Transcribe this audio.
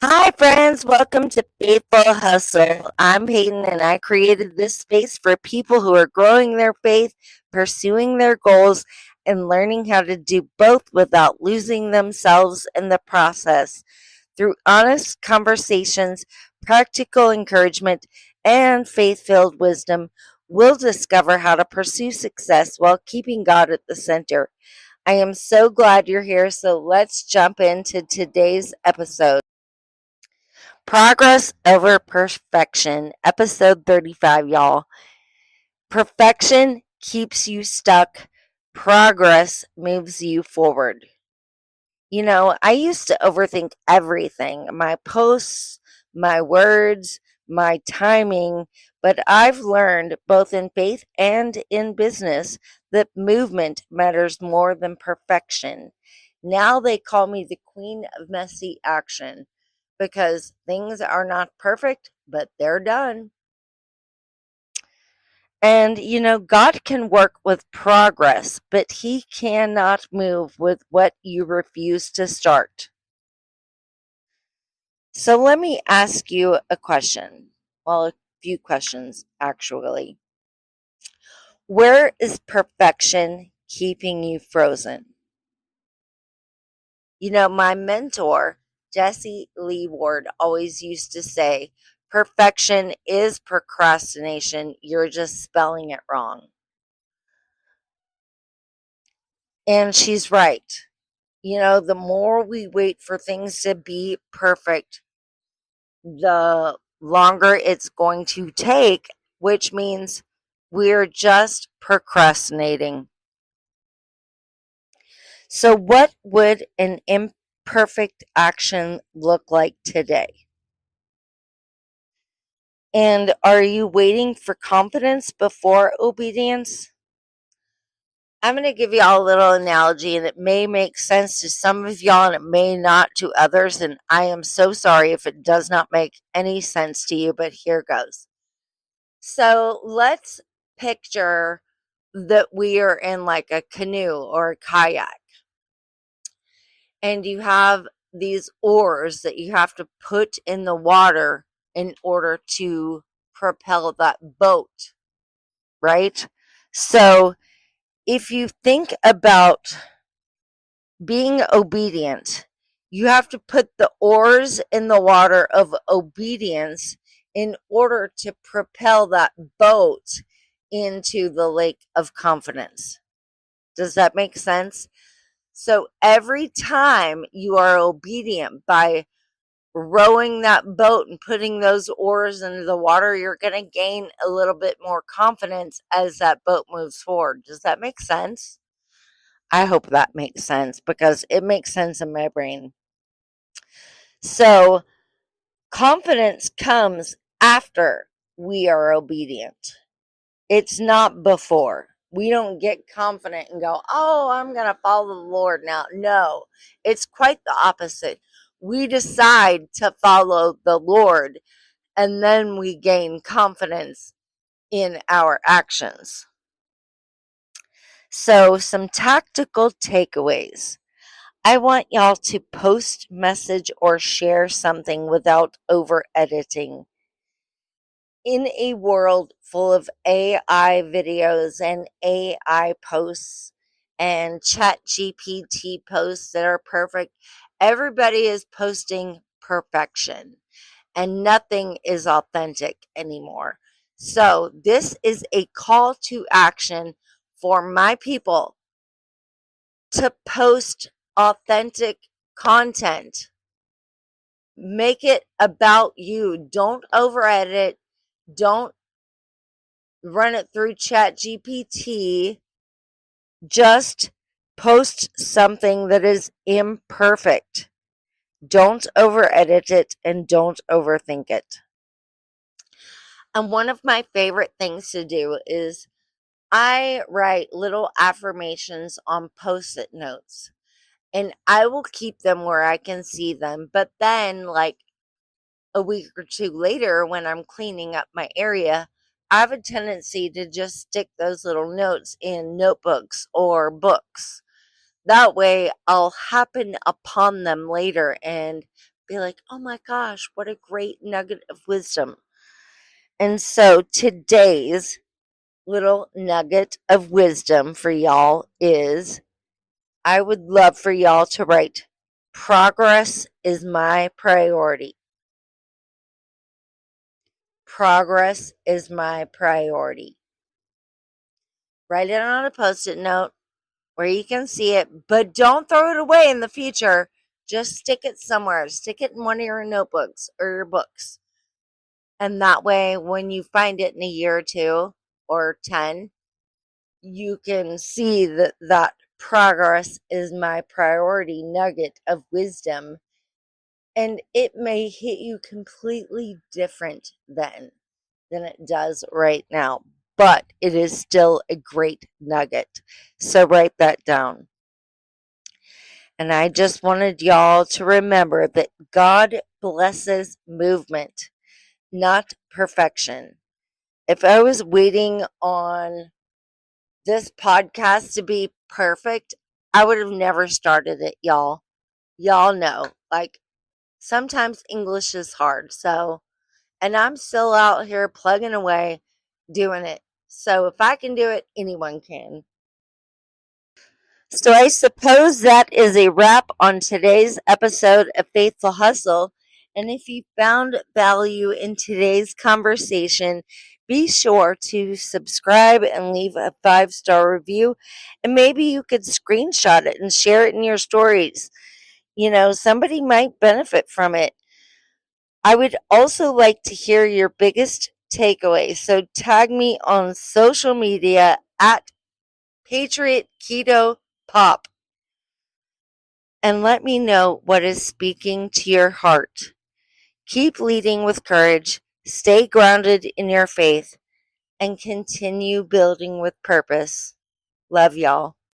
Hi, friends. Welcome to Faithful Hustle. I'm Peyton, and I created this space for people who are growing their faith, pursuing their goals, and learning how to do both without losing themselves in the process. Through honest conversations, practical encouragement, and faith filled wisdom, we'll discover how to pursue success while keeping God at the center. I am so glad you're here, so let's jump into today's episode. Progress over perfection, episode 35, y'all. Perfection keeps you stuck, progress moves you forward. I used to overthink everything, my posts, my words, my timing, but I've learned both in faith and in business that movement matters more than perfection. Now they call me the queen of messy action because things are not perfect, but they're done. And God can work with progress, but He cannot move with what you refuse to start. So let me ask you a question. Well, a few questions actually. Where is perfection keeping you frozen? My mentor, Jesse Lee Ward, always used to say, perfection is procrastination. You're just spelling it wrong. And she's right. The more we wait for things to be perfect, the longer it's going to take, which means we're just procrastinating. So, what would an imperfect action look like today? And are you waiting for confidence before obedience? I'm going to give y'all a little analogy, and it may make sense to some of y'all and it may not to others. And I am so sorry if it does not make any sense to you, but here goes. So let's picture that we are in like a canoe or a kayak, and you have these oars that you have to put in the water in order to propel that boat, right? So if you think about being obedient, you have to put the oars in the water of obedience in order to propel that boat into the lake of confidence. Does that make sense? So every time you are obedient by rowing that boat and putting those oars into the water, you're going to gain a little bit more confidence as that boat moves forward. Does that make sense? I hope that makes sense because it makes sense in my brain. So, confidence comes after we are obedient. It's not before. We don't get confident and go, oh, I'm going to follow the Lord now. No, it's quite the opposite. We decide to follow the Lord and then we gain confidence in our actions. So, some tactical takeaways. I want y'all to post, message, or share something without over editing. In a world full of AI videos and AI posts and chat GPT posts that are perfect, everybody is posting perfection and nothing is authentic anymore. So, this is a call to action for my people to post authentic content. Make it about you. Don't over edit. Don't run it through chat GPT. Just post something that is imperfect. Don't over edit it and don't overthink it. And one of my favorite things to do is I write little affirmations on post it notes and I will keep them where I can see them. But then, like a week or two later, when I'm cleaning up my area, I have a tendency to just stick those little notes in notebooks or books. That way, I'll happen upon them later and be like, oh my gosh, what a great nugget of wisdom. And so today's little nugget of wisdom for y'all is I would love for y'all to write, progress is my priority. Progress is my priority. Write it on a post-it note where you can see it, but don't throw it away in the future. Just stick it somewhere. Stick it in one of your notebooks or your books. And that way, when you find it in a year or 2 or 10, you can see that progress is my priority nugget of wisdom. And it may hit you completely different then than it does right now. But it is still a great nugget. So write that down. And I just wanted y'all to remember that God blesses movement, not perfection. If I was waiting on this podcast to be perfect, I would have never started it, y'all. Y'all know, like, sometimes English is hard. So, and I'm still out here plugging away doing it. So, if I can do it, anyone can. So I suppose that is a wrap on today's episode of Faithful Hustle. And if you found value in today's conversation, be sure to subscribe and leave a 5-star review. And maybe you could screenshot it and share it in your stories. Somebody might benefit from it. I would also like to hear your biggest takeaway. So tag me on social media at Patriot Keto Pop and let me know what is speaking to your heart. Keep leading with courage, stay grounded in your faith, and continue building with purpose. Love y'all.